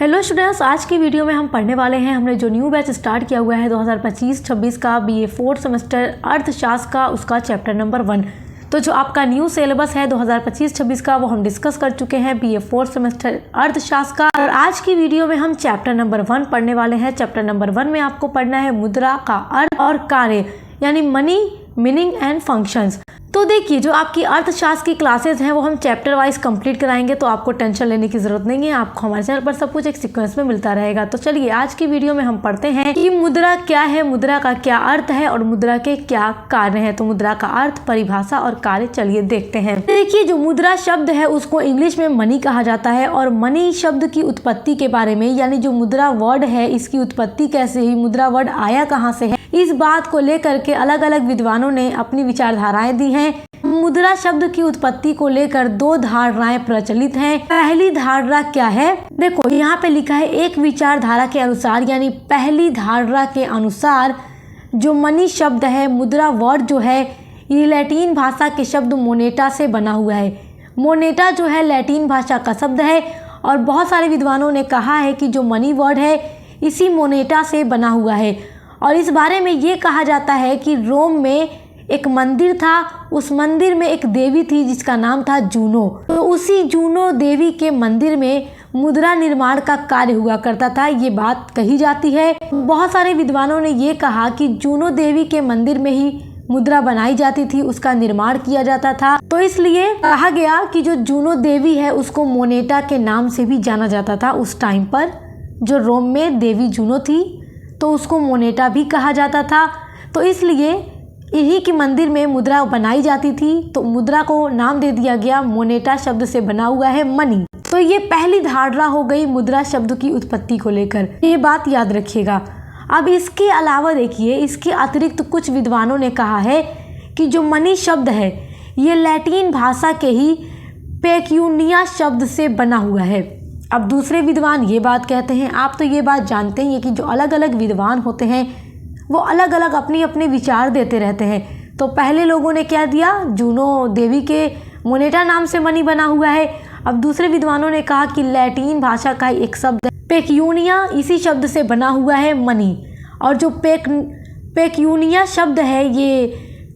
Hello students, आज की video में हम पढ़ने वाले हैं। हमने जो न्यू बैच स्टार्ट किया हुआ है 2025-26 का BA 4th सेमेस्टर अर्थशास्त्र का, उसका चैप्टर नंबर 1। तो जो आपका न्यू सिलेबस है 2025-26 का, वो हम डिस्कस कर चुके हैं BA 4th सेमेस्टर अर्थशास्त्र का। और आज की वीडियो में हम चैप्टर नंबर 1 पढ़ने वाले हैं। चैप्टर नंबर 1 में आपको पढ़ना है मुद्रा का अर्थ और कार्य, यानी मनी, मीनिंग एंड फंक्शंस। तो देखिए, जो आपकी अर्थशास्त्र की क्लासेस हैं वो हम चैप्टर वाइज कंप्लीट कराएंगे, तो आपको टेंशन लेने की जरूरत नहीं है। आपको हमारे चैनल पर सब कुछ एक सीक्वेंस में मिलता रहेगा। तो चलिए आज की वीडियो में हम पढ़ते हैं कि मुद्रा क्या है, मुद्रा का क्या अर्थ है और मुद्रा के क्या कार्य हैं। तो मुद्रा का अर्थ, परिभाषा और कार्य चलिए देखते हैं। देखिए, जो मुद्रा शब्द है उसको इंग्लिश में मनी कहा जाता है। और मनी शब्द की उत्पत्ति के बारे में, यानी जो मुद्रा वर्ड है इसकी उत्पत्ति कैसे हुई, मुद्रा वर्ड आया कहाँ से है, इस बात को लेकर के अलग अलग विद्वानों ने अपनी विचारधाराएं दी हैं। मुद्रा शब्द की उत्पत्ति को लेकर दो धारणाएं प्रचलित हैं। पहली धारणा क्या है, देखो यहाँ पे लिखा है, एक विचारधारा के अनुसार, यानी पहली धारणा के अनुसार जो मनी शब्द है, मुद्रा वर्ड जो है, ये लैटिन भाषा के शब्द मोनेटा से बना हुआ है। मोनेटा जो है लैटिन भाषा का शब्द है और बहुत सारे विद्वानों ने कहा है कि जो मनी वर्ड है इसी मोनेटा से बना हुआ है। और इस बारे में ये कहा जाता है कि रोम में एक मंदिर था, उस मंदिर में एक देवी थी जिसका नाम था जूनो। तो उसी जूनो देवी के मंदिर में मुद्रा निर्माण का कार्य हुआ करता था, ये बात कही जाती है। बहुत सारे विद्वानों ने ये कहा कि जूनो देवी के मंदिर में ही मुद्रा बनाई जाती थी, उसका निर्माण किया जाता था। तो इसलिए कहा गया कि जो जूनो देवी है उसको मोनेटा के नाम से भी जाना जाता था। उस टाइम पर जो रोम में देवी जूनो थी तो उसको मोनेटा भी कहा जाता था। तो इसलिए इन्हीं के मंदिर में मुद्रा बनाई जाती थी, तो मुद्रा को नाम दे दिया गया, मोनेटा शब्द से बना हुआ है मनी। तो ये पहली धारणा हो गई मुद्रा शब्द की उत्पत्ति को लेकर, ये बात याद रखिएगा। अब इसके अलावा देखिए, इसके अतिरिक्त कुछ विद्वानों ने कहा है कि जो मनी शब्द है ये लैटिन भाषा के ही पेक्यूनिया शब्द से बना हुआ है। अब दूसरे विद्वान ये बात कहते हैं, आप तो ये बात जानते ही हैं कि जो अलग अलग विद्वान होते हैं वो अलग अलग अपनी अपने विचार देते रहते हैं। तो पहले लोगों ने क्या दिया, जूनो देवी के मोनेटा नाम से मनी बना हुआ है। अब दूसरे विद्वानों ने कहा कि लैटिन भाषा का एक शब्द पेक्यूनिया, इसी शब्द से बना हुआ है मनी। और जो पेक्यूनिया शब्द है ये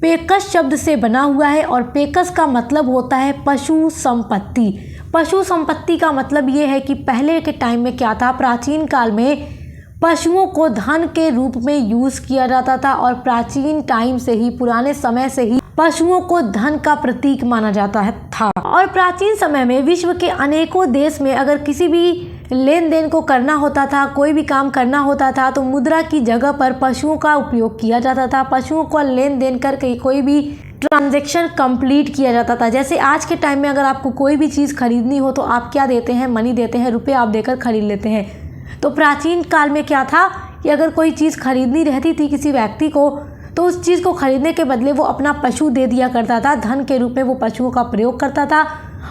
पेकस शब्द से बना हुआ है और पेकस का मतलब होता है पशु संपत्ति। पशु संपत्ति का मतलब ये है कि पहले के टाइम में क्या था, प्राचीन काल में पशुओं को धन के रूप में यूज किया जाता था। और प्राचीन टाइम से ही, पुराने समय से ही पशुओं को धन का प्रतीक माना जाता था। और प्राचीन समय में विश्व के अनेकों देश में अगर किसी भी लेन देन को करना होता था, कोई भी काम करना होता था, तो मुद्रा की जगह पर पशुओं का उपयोग किया जाता था। पशुओं को लेन देन करके कोई भी ट्रांजैक्शन कंप्लीट किया जाता था। जैसे आज के टाइम में अगर आपको कोई भी चीज़ खरीदनी हो तो आप क्या देते हैं, मनी देते हैं, रुपये आप देकर खरीद लेते हैं। तो प्राचीन काल में क्या था कि अगर कोई चीज़ खरीदनी रहती थी किसी व्यक्ति को, तो उस चीज़ को खरीदने के बदले वो अपना पशु दे दिया करता था, धन के रूप में वो पशुओं का प्रयोग करता था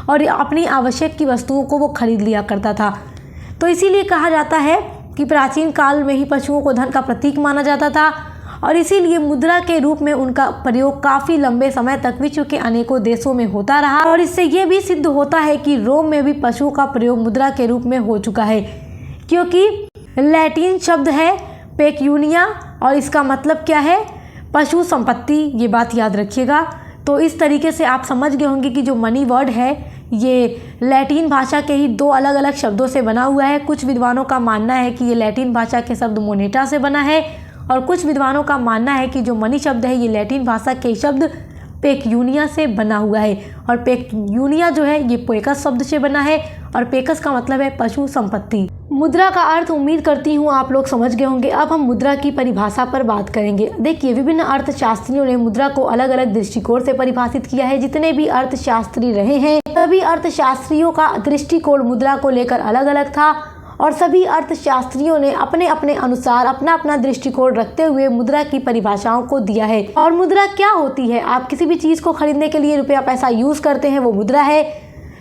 और अपनी आवश्यक की वस्तुओं को वो खरीद लिया करता था। तो इसीलिए कहा जाता है कि प्राचीन काल में ही पशुओं को धन का प्रतीक माना जाता था और इसीलिए मुद्रा के रूप में उनका प्रयोग काफ़ी लंबे समय तक विश्व के अनेकों देशों में होता रहा। और इससे ये भी सिद्ध होता है कि रोम में भी पशुओं का प्रयोग मुद्रा के रूप में हो चुका है, क्योंकि लैटिन शब्द है पेक्यूनिया और इसका मतलब क्या है, पशु संपत्ति। ये बात याद रखिएगा। तो इस तरीके से आप समझ गए होंगे कि जो मनी वर्ड है ये लैटिन भाषा के ही दो अलग अलग शब्दों से बना हुआ है। कुछ विद्वानों का मानना है कि ये लैटिन भाषा के शब्द मोनेटा से बना है और कुछ विद्वानों का मानना है कि जो मनी शब्द है ये लैटिन भाषा के शब्द पेक्यूनिया से बना हुआ है। और पेक्यूनिया जो है ये पेकस शब्द से बना है और पेकस का मतलब है पशु संपत्ति। मुद्रा का अर्थ उम्मीद करती हूँ आप लोग समझ गए होंगे। अब हम मुद्रा की परिभाषा पर बात करेंगे। देखिए, विभिन्न अर्थशास्त्रियों ने मुद्रा को अलग अलग दृष्टिकोण से परिभाषित किया है। जितने भी अर्थशास्त्री रहे हैं सभी अर्थशास्त्रियों का दृष्टिकोण मुद्रा को लेकर अलग अलग था और सभी अर्थशास्त्रियों ने अपने अपने अनुसार अपना अपना दृष्टिकोण रखते हुए मुद्रा की परिभाषाओं को दिया है। और मुद्रा क्या होती है, आप किसी भी चीज़ को खरीदने के लिए रुपया पैसा यूज करते हैं, वो मुद्रा है।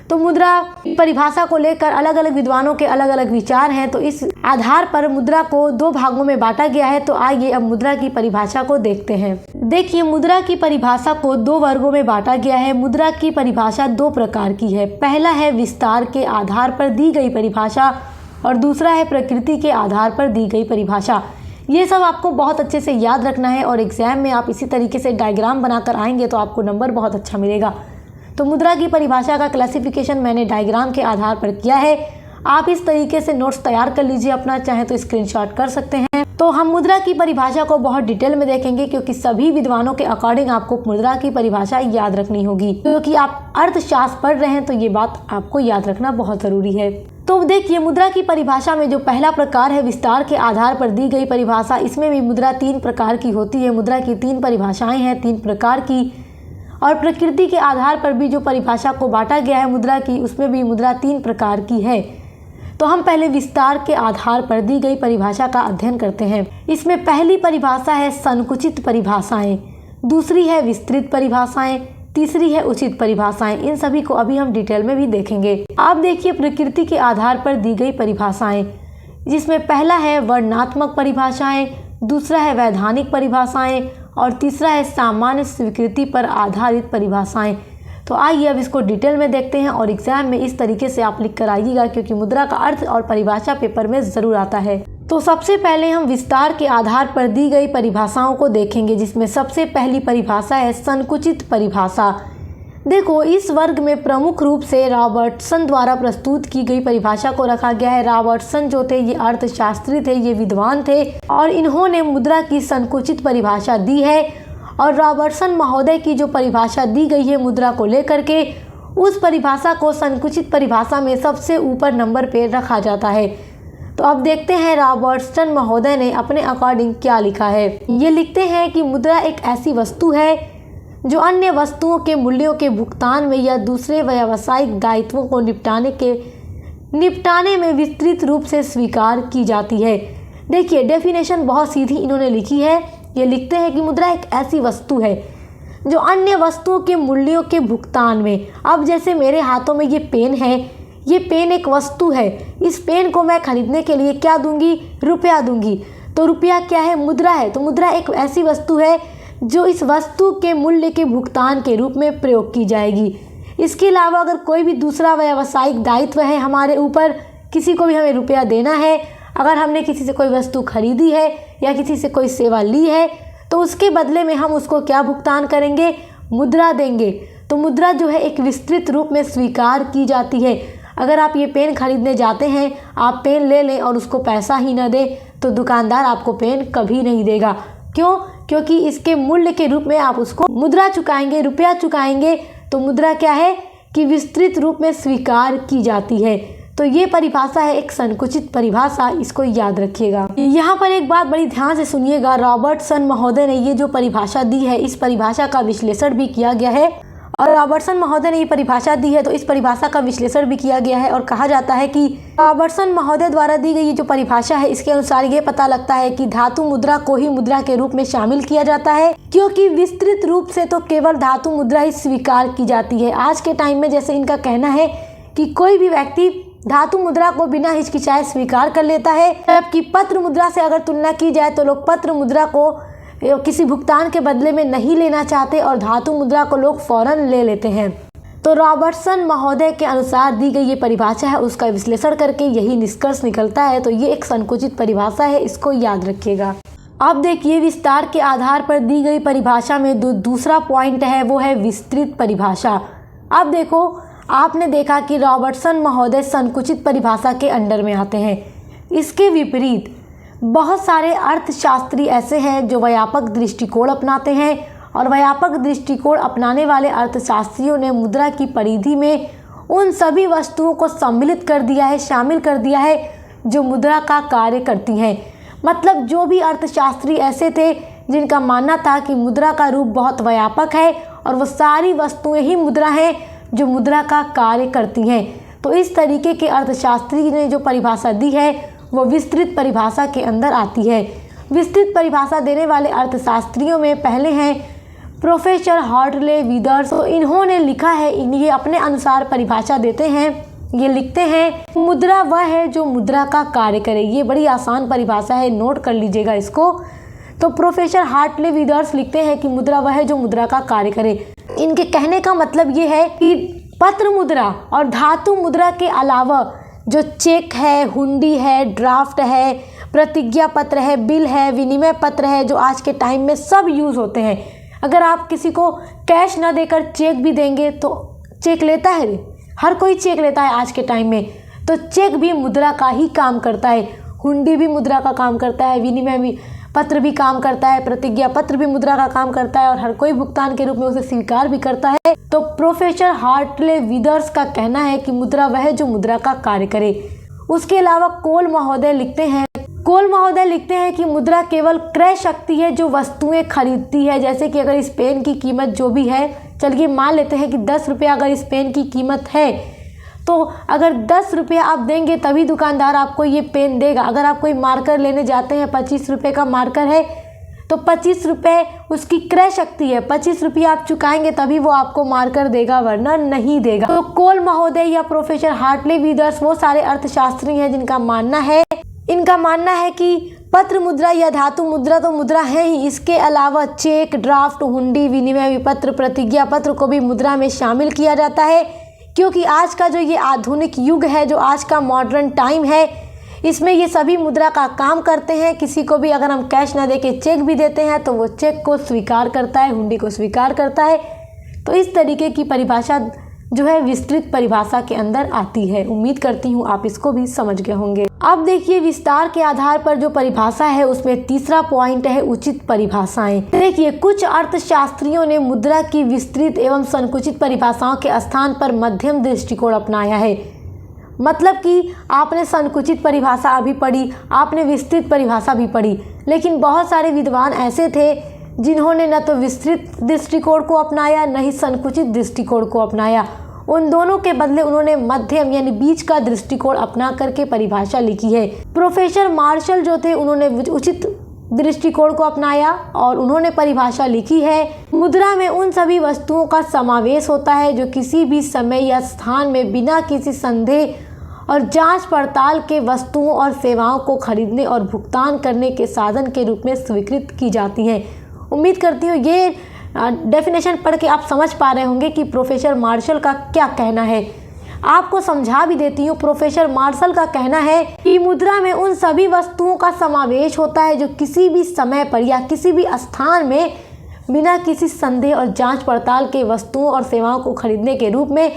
तो मुद्रा परिभाषा को लेकर अलग अलग विद्वानों के अलग अलग विचार हैं। तो इस आधार पर मुद्रा को दो भागों में बांटा गया है। तो आइए अब मुद्रा की परिभाषा को देखते हैं। देखिए, मुद्रा की परिभाषा को दो वर्गों में बांटा गया है। मुद्रा की परिभाषा दो प्रकार की है। पहला है विस्तार के आधार पर दी गई परिभाषा और दूसरा है प्रकृति के आधार पर दी गई परिभाषा। ये सब आपको बहुत अच्छे से याद रखना है और एग्जाम में आप इसी तरीके से डायग्राम बनाकर आएंगे तो आपको नंबर बहुत अच्छा मिलेगा। तो मुद्रा की परिभाषा का क्लासिफिकेशन मैंने डायग्राम के आधार पर किया है। आप इस तरीके से नोट्स तैयार कर लीजिए अपना, चाहे तो स्क्रीनशॉट कर सकते हैं। तो हम मुद्रा की परिभाषा को बहुत डिटेल में देखेंगे क्योंकि सभी विद्वानों के अकॉर्डिंग आपको मुद्रा की परिभाषा याद रखनी होगी, क्योंकि आप अर्थशास्त्र पढ़ रहे हैं तो ये बात आपको याद रखना बहुत जरूरी है। तो देखिए, मुद्रा की परिभाषा में जो पहला प्रकार है विस्तार के आधार पर दी गई परिभाषा, इसमें भी मुद्रा 3 प्रकार की होती है। मुद्रा की 3 परिभाषाएं हैं, 3 प्रकार की। और प्रकृति के आधार पर भी जो परिभाषा को बांटा गया है मुद्रा की, उसमें भी मुद्रा 3 प्रकार की है। तो हम पहले विस्तार के आधार पर दी गई परिभाषा का अध्ययन करते हैं। इसमें पहली परिभाषा है संकुचित परिभाषाएं, दूसरी है विस्तृत परिभाषाएं, तीसरी है उचित परिभाषाएं। इन सभी को अभी हम डिटेल में भी देखेंगे। आप देखिए, प्रकृति के आधार पर दी गई परिभाषाएं, जिसमें पहला है वर्णनात्मक परिभाषाएं, दूसरा है वैधानिक परिभाषाएं और तीसरा है सामान्य स्वीकृति पर आधारित परिभाषाएं। तो आइए अब इसको डिटेल में देखते हैं और एग्जाम में इस तरीके से आप लिख कर आइएगा, क्योंकि मुद्रा का अर्थ और परिभाषा पेपर में जरूर आता है। तो सबसे पहले हम विस्तार के आधार पर दी गई परिभाषाओं को देखेंगे, जिसमें सबसे पहली परिभाषा है संकुचित परिभाषा। देखो, इस वर्ग में प्रमुख रूप से रॉबर्टसन द्वारा प्रस्तुत की गई परिभाषा को रखा गया है। रॉबर्टसन जो थे ये अर्थशास्त्री थे, ये विद्वान थे और इन्होंने मुद्रा की संकुचित परिभाषा दी है। और रॉबर्टसन महोदय की जो परिभाषा दी गई है मुद्रा को लेकर के, उस परिभाषा को संकुचित परिभाषा में सबसे ऊपर नंबर पे रखा जाता है। तो अब देखते हैं रॉबर्टसन महोदय ने अपने अकॉर्डिंग क्या लिखा है। ये लिखते हैं कि मुद्रा एक ऐसी वस्तु है जो अन्य वस्तुओं के मूल्यों के भुगतान में या दूसरे व्यावसायिक दायित्वों को निपटाने में विस्तृत रूप से स्वीकार की जाती है। देखिए, डेफिनेशन बहुत सीधी इन्होंने लिखी है। ये लिखते हैं कि मुद्रा एक ऐसी वस्तु है जो अन्य वस्तुओं के मूल्यों के भुगतान में, अब जैसे मेरे हाथों में ये पेन है, ये पेन एक वस्तु है। इस पेन को मैं खरीदने के लिए क्या दूंगी? रुपया दूंगी। तो रुपया क्या है? मुद्रा है। तो मुद्रा एक ऐसी वस्तु है जो इस वस्तु के मूल्य के भुगतान के रूप में प्रयोग की जाएगी। इसके अलावा अगर कोई भी दूसरा व्यावसायिक दायित्व है हमारे ऊपर, किसी को भी हमें रुपया देना है, अगर हमने किसी से कोई वस्तु खरीदी है या किसी से कोई सेवा ली है, तो उसके बदले में हम उसको क्या भुगतान करेंगे? मुद्रा देंगे। तो मुद्रा जो है एक विस्तृत रूप में स्वीकार की जाती है। अगर आप ये पेन खरीदने जाते हैं, आप पेन ले लें और उसको पैसा ही न दें, तो दुकानदार आपको पेन कभी नहीं देगा। क्यों? क्योंकि इसके मूल्य के रूप में आप उसको मुद्रा चुकाएंगे, रुपया चुकाएंगे। तो मुद्रा क्या है कि विस्तृत रूप में स्वीकार की जाती है। तो ये परिभाषा है एक संकुचित परिभाषा, इसको याद रखिएगा। यहाँ पर एक बात बड़ी ध्यान से सुनिएगा, रॉबर्टसन महोदय ने ये जो परिभाषा दी है, इस परिभाषा का विश्लेषण भी किया गया है। और रॉबर्टसन महोदय ने ये परिभाषा दी है तो इस परिभाषा का विश्लेषण भी किया गया है और कहा जाता है कि रॉबर्टसन महोदय द्वारा दी गई जो परिभाषा है, इसके अनुसार ये पता लगता है कि धातु मुद्रा को ही मुद्रा के रूप में शामिल किया जाता है, क्योंकि विस्तृत रूप से तो केवल धातु मुद्रा ही स्वीकार की जाती है। आज के टाइम में जैसे इनका कहना है कि कोई भी व्यक्ति धातु मुद्रा को बिना हिचकिचाए स्वीकार कर लेता है, जबकि पत्र मुद्रा से अगर तुलना की जाए तो लोग पत्र मुद्रा को किसी भुगतान के बदले में नहीं लेना चाहते और धातु मुद्रा को लोग फौरन ले लेते हैं। तो रॉबर्टसन महोदय के अनुसार दी गई ये परिभाषा है, उसका विश्लेषण करके यही निष्कर्ष निकलता है। तो ये एक संकुचित परिभाषा है, इसको याद रखिएगा। अब देखिए, विस्तार के आधार पर दी गई परिभाषा में दूसरा पॉइंट है, वो है विस्तृत परिभाषा। अब देखो, आपने देखा कि रॉबर्टसन महोदय संकुचित परिभाषा के अंडर में आते हैं। इसके विपरीत बहुत सारे अर्थशास्त्री ऐसे हैं जो व्यापक दृष्टिकोण अपनाते हैं, और व्यापक दृष्टिकोण अपनाने वाले अर्थशास्त्रियों ने मुद्रा की परिधि में उन सभी वस्तुओं को सम्मिलित कर दिया है, शामिल कर दिया है जो मुद्रा का कार्य करती हैं। मतलब जो भी अर्थशास्त्री ऐसे थे जिनका मानना था कि मुद्रा का रूप बहुत व्यापक है और वो सारी वस्तुएं ही मुद्रा हैं जो मुद्रा का कार्य करती हैं। तो इस तरीके के अर्थशास्त्री ने जो परिभाषा दी है वो विस्तृत परिभाषा के अंदर आती है। विस्तृत परिभाषा देने वाले अर्थशास्त्रियों में पहले हैं प्रोफेसर हार्टले विदर्स। तो इन्होंने लिखा है, ये अपने अनुसार परिभाषा देते हैं। ये लिखते हैं, मुद्रा वह है जो मुद्रा का कार्य करे। ये बड़ी आसान परिभाषा है, नोट कर लीजिएगा इसको। तो प्रोफेसर हार्टले विदर्स लिखते हैं कि मुद्रा वह है जो मुद्रा का कार्य करे। इनके कहने का मतलब ये है कि पत्र मुद्रा और धातु मुद्रा के अलावा जो चेक है, हुंडी है, ड्राफ्ट है, प्रतिज्ञा पत्र है, बिल है, विनिमय पत्र है, जो आज के टाइम में सब यूज़ होते हैं। अगर आप किसी को कैश ना देकर चेक भी देंगे तो चेक लेता है, हर कोई चेक लेता है आज के टाइम में। तो चेक भी मुद्रा का ही काम करता है, हुंडी भी मुद्रा का काम करता है, विनिमय भी पत्र भी काम करता है, प्रतिज्ञा पत्र भी मुद्रा का काम करता है और हर कोई भुगतान के रूप में उसे स्वीकार भी करता है। तो प्रोफेसर हार्टले विदर्स का कहना है कि मुद्रा वह है जो मुद्रा का कार्य करे। उसके अलावा कोल महोदय लिखते हैं कि मुद्रा केवल क्रय शक्ति है जो वस्तुएं खरीदती है। जैसे कि अगर इस पेन की कीमत जो भी है, चलिए मान लेते हैं कि 10 रुपया अगर इस पेन की कीमत है, तो अगर 10 रुपया आप देंगे तभी दुकानदार आपको ये पेन देगा। अगर आप कोई मार्कर लेने जाते हैं, 25 रुपये का मार्कर है, तो 25 रुपये उसकी क्रय शक्ति है, 25 रुपया आप चुकाएंगे तभी वो आपको मार्कर देगा, वरना नहीं देगा। तो कोल महोदय या प्रोफेसर हार्टले विदर्स वो सारे अर्थशास्त्री हैं जिनका मानना है कि पत्र मुद्रा या धातु मुद्रा तो मुद्रा है ही, इसके अलावा चेक, ड्राफ्ट, हुंडी, विनिमय पत्र, प्रतिज्ञा पत्र को भी मुद्रा में शामिल किया जाता है। क्योंकि आज का जो ये आधुनिक युग है, जो आज का मॉडर्न टाइम है, इसमें ये सभी मुद्रा का काम करते हैं। किसी को भी अगर हम कैश ना देके चेक भी देते हैं तो वो चेक को स्वीकार करता है, हुंडी को स्वीकार करता है। तो इस तरीके की परिभाषा जो है विस्तृत परिभाषा के अंदर आती है। उम्मीद करती हूँ आप इसको भी समझ गए होंगे। अब देखिए विस्तार के आधार पर जो परिभाषा है उसमें तीसरा पॉइंट है उचित परिभाषाएं। देखिए कुछ अर्थशास्त्रियों ने मुद्रा की विस्तृत एवं संकुचित परिभाषाओं के स्थान पर मध्यम दृष्टिकोण अपनाया है। मतलब कि आपने संकुचित परिभाषा अभी पढ़ी, आपने विस्तृत परिभाषा भी पढ़ी, लेकिन बहुत सारे विद्वान ऐसे थे जिन्होंने न तो विस्तृत दृष्टिकोण को अपनाया न ही संकुचित दृष्टिकोण को अपनाया। उन दोनों के बदले उन्होंने मध्यम यानी बीच का दृष्टिकोण अपना करके परिभाषा लिखी है। प्रोफेसर मार्शल जो थे उन्होंने उचित दृष्टिकोण को अपनाया और उन्होंने परिभाषा लिखी है, मुद्रा में उन सभी वस्तुओं का समावेश होता है जो किसी भी समय या स्थान में बिना किसी संदेह और जांच पड़ताल के वस्तुओं और सेवाओं को खरीदने और भुगतान करने के साधन के रूप में स्वीकृत की जाती हैं। उम्मीद करती हूँ ये डेफिनेशन पढ़ के आप समझ पा रहे होंगे कि प्रोफेसर मार्शल का क्या कहना है। आपको समझा भी देती हूँ। प्रोफेसर मार्शल का कहना है कि मुद्रा में उन सभी वस्तुओं का समावेश होता है जो किसी भी समय पर या किसी भी स्थान में बिना किसी संदेह और जांच पड़ताल के वस्तुओं और सेवाओं को खरीदने के रूप में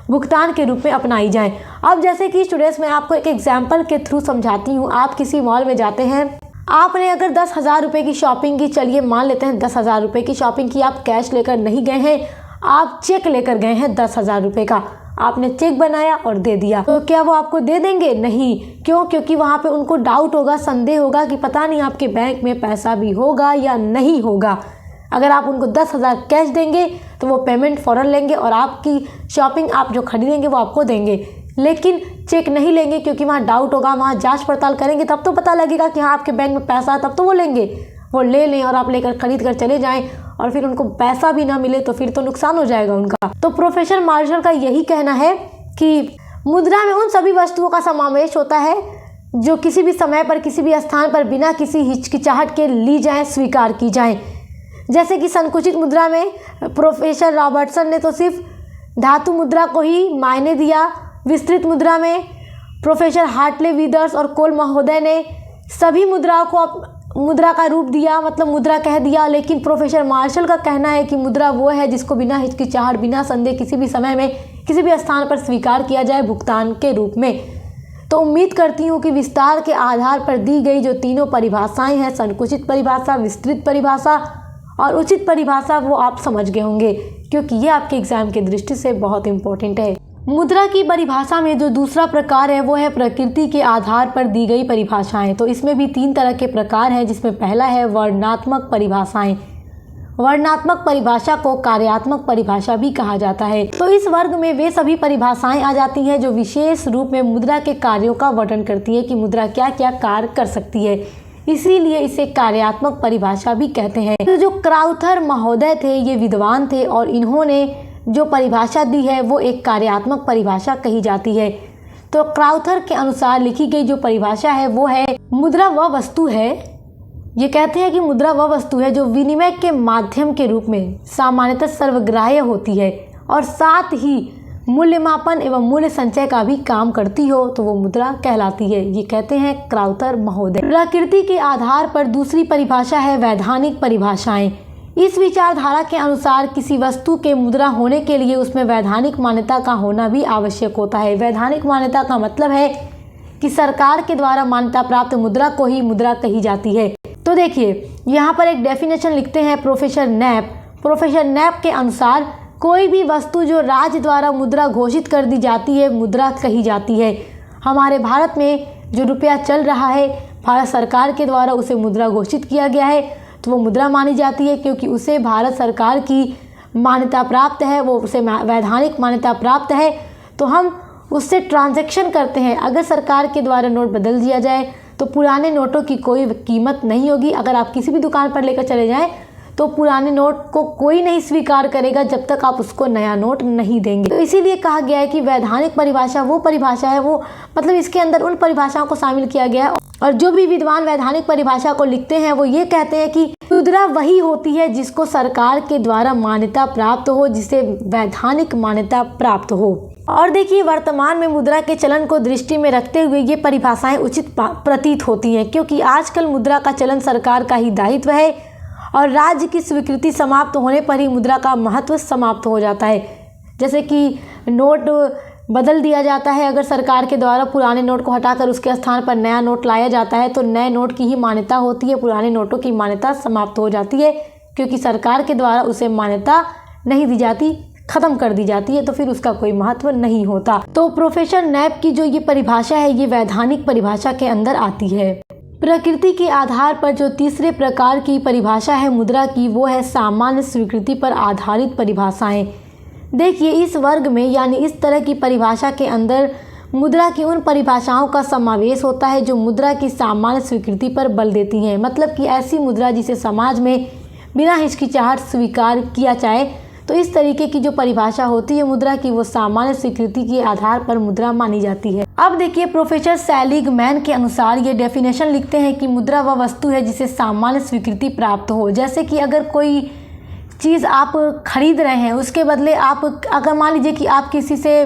भुगतान के रूप में अपनाई जाएं। अब जैसे कि स्टूडेंट्स मैं आपको एक एग्जाम्पल के थ्रू समझाती हूँ। आप किसी मॉल में जाते हैं, आपने अगर 10,000 रुपये की शॉपिंग की, चलिए मान लेते हैं 10,000 रुपये की शॉपिंग की, आप कैश लेकर नहीं गए हैं, आप चेक लेकर गए हैं 10,000 रुपये का। आपने चेक बनाया और दे दिया, तो क्या वो आपको दे देंगे? नहीं। क्यों? क्योंकि वहाँ पे उनको डाउट होगा, संदेह होगा कि पता नहीं आपके बैंक में पैसा भी होगा या नहीं होगा। अगर आप उनको 10,000 कैश देंगे तो वो पेमेंट फ़ौरन लेंगे और आपकी शॉपिंग आप जो खरीदेंगे वो आपको देंगे। लेकिन चेक नहीं लेंगे क्योंकि वहाँ डाउट होगा, वहाँ जांच पड़ताल करेंगे तब तो पता लगेगा कि हाँ आपके बैंक में पैसा है, तब तो वो लेंगे। वो ले लें और आप लेकर खरीद कर चले जाएं और फिर उनको पैसा भी ना मिले तो फिर तो नुकसान हो जाएगा उनका। तो प्रोफेसर मार्शल का यही कहना है कि मुद्रा में उन सभी वस्तुओं का समावेश होता है जो किसी भी समय पर किसी भी स्थान पर बिना किसी हिचकिचाहट के ली जाएँ, स्वीकार की जाएँ। जैसे कि संकुचित मुद्रा में प्रोफेसर रॉबर्टसन ने तो सिर्फ धातु मुद्रा को ही मायने दिया। विस्तृत मुद्रा में प्रोफेसर हार्टले विदर्स और कोल महोदय ने सभी मुद्राओं को मुद्रा का रूप दिया, मतलब मुद्रा कह दिया। लेकिन प्रोफेसर मार्शल का कहना है कि मुद्रा वो है जिसको बिना हिचकिचाहट, बिना संदेह किसी भी समय में किसी भी स्थान पर स्वीकार किया जाए भुगतान के रूप में। तो उम्मीद करती हूँ कि विस्तार के आधार पर दी गई जो तीनों परिभाषाएं हैं, संकुचित परिभाषा, विस्तृत परिभाषा और उचित परिभाषा, वो आप समझ गए होंगे क्योंकि ये आपके एग्जाम की दृष्टि से बहुत इंपॉर्टेंट है। मुद्रा की परिभाषा में जो दूसरा प्रकार है वो है प्रकृति के आधार पर दी गई परिभाषाएं। तो इसमें भी 3 तरह के प्रकार हैं, जिसमें पहला है वर्णनात्मक परिभाषाएं। वर्णनात्मक परिभाषा को कार्यात्मक परिभाषा भी कहा जाता है। तो इस वर्ग में वे सभी परिभाषाएं आ जाती हैं जो विशेष रूप में मुद्रा के कार्यों का वर्णन करती है कि मुद्रा क्या क्या कार्य कर सकती है, इसीलिए इसे कार्यात्मक परिभाषा भी कहते हैं। तो जो क्राउथर महोदय थे ये विद्वान थे और इन्होंने जो परिभाषा दी है वो एक कार्यात्मक परिभाषा कही जाती है। तो क्राउथर के अनुसार लिखी गई जो परिभाषा है वो है मुद्रा वह वस्तु है, ये कहते हैं कि मुद्रा वह वस्तु है जो विनिमय के माध्यम के रूप में सामान्यतः सर्वग्राह्य होती है और साथ ही मूल्य मापन एवं मूल्य संचय का भी काम करती हो तो वो मुद्रा कहलाती है। ये कहते हैं क्राउथर महोदय। प्रकृति के आधार पर दूसरी परिभाषा है वैधानिक परिभाषाएं। इस विचारधारा के अनुसार किसी वस्तु के मुद्रा होने के लिए उसमें वैधानिक मान्यता का होना भी आवश्यक होता है। वैधानिक मान्यता का मतलब है कि सरकार के द्वारा मान्यता प्राप्त मुद्रा को ही मुद्रा कही जाती है। तो देखिए यहाँ पर एक डेफिनेशन लिखते हैं प्रोफेसर नैप। प्रोफेसर नैप के अनुसार कोई भी वस्तु जो राज्य द्वारा मुद्रा घोषित कर दी जाती है मुद्रा कही जाती है। हमारे भारत में जो रुपया चल रहा है भारत सरकार के द्वारा उसे मुद्रा घोषित किया गया है तो वो मुद्रा मानी जाती है, क्योंकि उसे भारत सरकार की मान्यता प्राप्त है, वो उसे वैधानिक मान्यता प्राप्त है। तो हम उससे ट्रांजैक्शन करते हैं। अगर सरकार के द्वारा नोट बदल दिया जाए तो पुराने नोटों की कोई कीमत नहीं होगी। अगर आप किसी भी दुकान पर लेकर चले जाएं तो पुराने नोट को कोई नहीं स्वीकार करेगा जब तक आप उसको नया नोट नहीं देंगे। तो इसीलिए कहा गया है कि वैधानिक परिभाषा वो परिभाषा है, वो मतलब इसके अंदर उन परिभाषाओं को शामिल किया गया है। और जो भी विद्वान वैधानिक परिभाषा को लिखते हैं वो ये कहते हैं कि मुद्रा वही होती है जिसको सरकार के द्वारा मान्यता प्राप्त हो, जिसे वैधानिक मान्यता प्राप्त हो। और देखिए वर्तमान में मुद्रा के चलन को दृष्टि में रखते हुए ये परिभाषाएं उचित प्रतीत होती हैं, क्योंकि आजकल मुद्रा का चलन सरकार का ही दायित्व है और राज्य की स्वीकृति समाप्त होने पर ही मुद्रा का महत्व समाप्त हो जाता है। जैसे कि नोट बदल दिया जाता है, अगर सरकार के द्वारा पुराने नोट को हटाकर उसके स्थान पर नया नोट लाया जाता है तो नए नोट की ही मान्यता होती है, पुराने नोटों की मान्यता समाप्त हो जाती है, क्योंकि सरकार के द्वारा उसे मान्यता नहीं दी जाती, खत्म कर दी जाती है, तो फिर उसका कोई महत्व नहीं होता। तो प्रोफेसर नैप की जो ये परिभाषा है ये वैधानिक परिभाषा के अंदर आती है। प्रकृति के आधार पर जो तीसरे प्रकार की परिभाषा है मुद्रा की वो है सामान्य स्वीकृति पर आधारित परिभाषाएं। देखिए इस वर्ग में यानी इस तरह की परिभाषा के अंदर मुद्रा की उन परिभाषाओं का समावेश होता है जो मुद्रा की सामान्य स्वीकृति पर बल देती हैं। मतलब कि ऐसी मुद्रा जिसे समाज में बिना हिचकिचाहट स्वीकार किया जाए। तो इस तरीके की जो परिभाषा होती है मुद्रा की वो सामान्य स्वीकृति के आधार पर मुद्रा मानी जाती है। अब देखिए प्रोफेसर सेलिगमैन के अनुसार ये डेफिनेशन लिखते हैं कि मुद्रा वह वस्तु है जिसे सामान्य स्वीकृति प्राप्त हो। जैसे कि अगर कोई चीज़ आप खरीद रहे हैं उसके बदले आप अगर मान लीजिए कि आप किसी से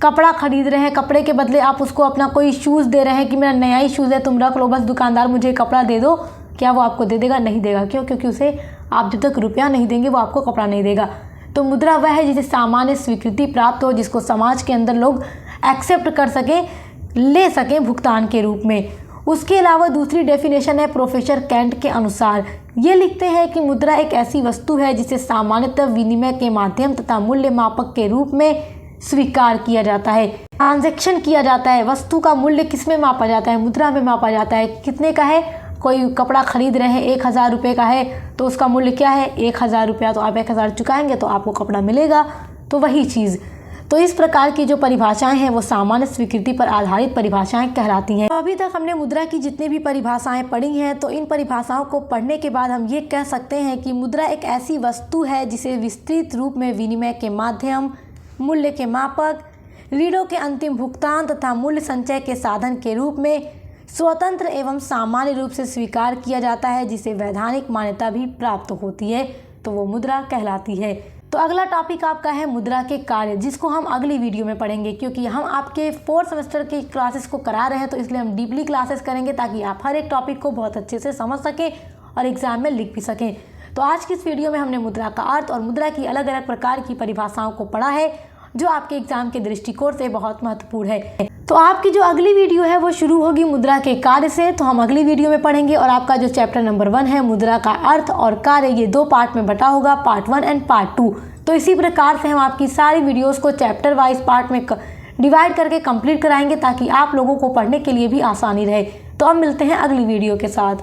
कपड़ा खरीद रहे हैं, कपड़े के बदले आप उसको अपना कोई शूज़ दे रहे हैं कि मेरा नया ही शूज़ है तुम रख लो, बस दुकानदार मुझे कपड़ा दे दो, क्या वो आपको दे देगा? नहीं देगा। क्यों? क्योंकि उसे आप जब तक रुपया नहीं देंगे वो आपको कपड़ा नहीं देगा। तो मुद्रा वह है जिसे सामान्य स्वीकृति प्राप्त हो, जिसको समाज के अंदर लोग एक्सेप्ट कर सकें, ले सकें भुगतान के रूप में। उसके अलावा दूसरी डेफिनेशन है प्रोफेसर कैंट के अनुसार। ये लिखते हैं कि मुद्रा एक ऐसी वस्तु है जिसे सामान्यतः विनिमय के माध्यम तथा मूल्य मापक के रूप में स्वीकार किया जाता है, ट्रांजैक्शन किया जाता है। वस्तु का मूल्य किस में मापा जाता है? मुद्रा में मापा जाता है। कितने का है? कोई कपड़ा खरीद रहे हैं 1000 रुपये का है तो उसका मूल्य क्या है? 1000 रुपया। तो आप 1000 चुकाएंगे तो आपको कपड़ा मिलेगा। तो वही चीज़। तो इस प्रकार की जो परिभाषाएं हैं वो सामान्य स्वीकृति पर आधारित परिभाषाएं कहलाती हैं। तो अभी तक हमने मुद्रा की जितनी भी परिभाषाएं पढ़ी हैं तो इन परिभाषाओं को पढ़ने के बाद हम ये कह सकते हैं कि मुद्रा एक ऐसी वस्तु है जिसे विस्तृत रूप में विनिमय के माध्यम, मूल्य के मापक, ऋणों के अंतिम भुगतान तथा मूल्य संचय के साधन के रूप में स्वतंत्र एवं सामान्य रूप से स्वीकार किया जाता है, जिसे वैधानिक मान्यता भी प्राप्त होती है, तो वो मुद्रा कहलाती है। तो अगला टॉपिक आपका है मुद्रा के कार्य, जिसको हम अगली वीडियो में पढ़ेंगे, क्योंकि हम आपके 4th सेमेस्टर की क्लासेस को करा रहे हैं तो इसलिए हम डीपली क्लासेस करेंगे ताकि आप हर एक टॉपिक को बहुत अच्छे से समझ सकें और एग्जाम में लिख भी सकें। तो आज की इस वीडियो में हमने मुद्रा का अर्थ और मुद्रा की अलग अलग प्रकार की परिभाषाओं को पढ़ा है, जो आपके एग्जाम के दृष्टिकोण से बहुत महत्वपूर्ण है। तो आपकी जो अगली वीडियो है वो शुरू होगी मुद्रा के कार्य से, तो हम अगली वीडियो में पढ़ेंगे। और आपका जो चैप्टर नंबर 1 है मुद्रा का अर्थ और कार्य, ये 2 पार्ट में बटा होगा, पार्ट 1 एंड पार्ट 2। तो इसी प्रकार से हम आपकी सारी वीडियोस को चैप्टर वाइज पार्ट में डिवाइड करके कंप्लीट कराएंगे ताकि आप लोगों को पढ़ने के लिए भी आसानी रहे। तो अब मिलते हैं अगली वीडियो के साथ।